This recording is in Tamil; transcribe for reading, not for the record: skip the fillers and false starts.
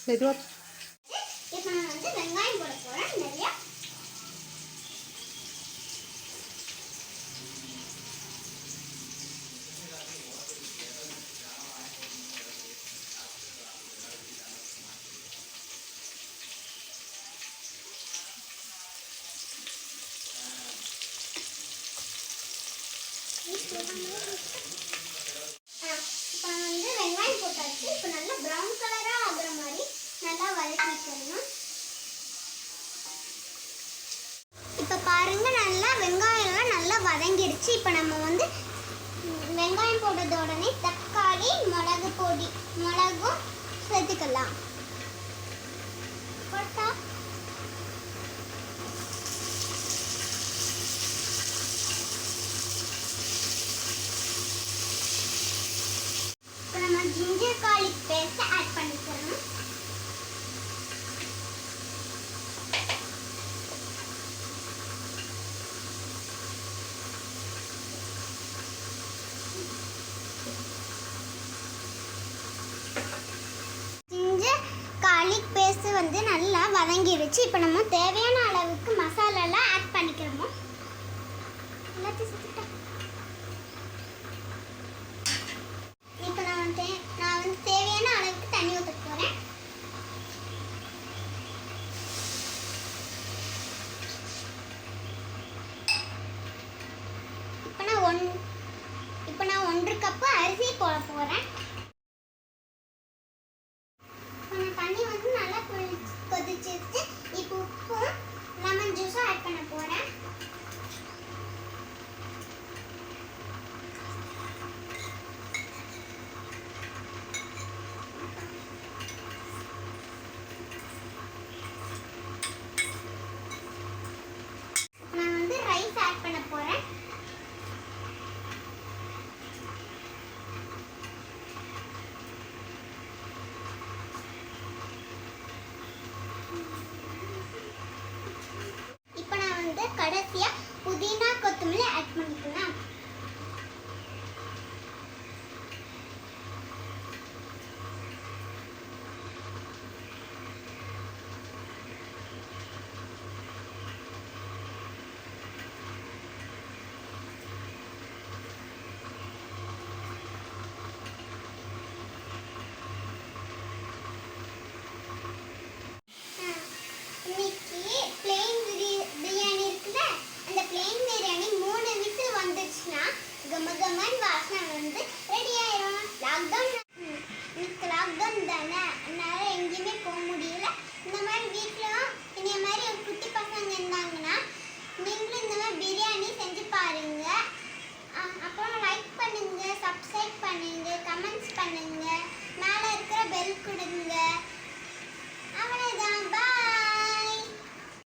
மெதுவா. இப்போ நான் வந்து வெங்காயம் போட போறேன் நிறைய. இப்போ வந்து வெங்காயம் போட்டாச்சு. இப்போ நல்லா ப்ரௌன் கலரா ஆகுற மாதிரி நல்லா வதக்கிக்கணும். இப்போ பாருங்க நல்லா வெங்காயம்லாம் நல்லா வதங்கிடுச்சு. இப்போ நம்ம வந்து வெங்காயம் போட்டது உடனே தக்காளி மிளகும் சேர்த்துக்கலாம். போட்டா இப்போ நம்ம ஜிஞ்சர் garlic பேஸ்ட் ஆட் பண்ணிக்கிறோம். ஜிஞ்சர் garlic பேஸ்ட் வந்து நல்லா வதங்கிடுச்சு. இப்போ நம்ம தேவையான அளவுக்கு மசாலாலாம் ஆட் பண்ணிக்கிறோம். எல்லாத்தையும் சேர்த்துட்டேன். இப்போ நான் வந்து தேவையான அளவுக்கு தண்ணி ஊற்ற போகிறேன். இப்போ நான் 1 கப்பு அரிசி போட போகிறேன். இப்போ நான் தண்ணி வந்து நல்லா கொதிச்சிருச்சு. இப்போ உப்பும் லெமன் ஜூஸும் ஆட் பண்ண போகிறேன்.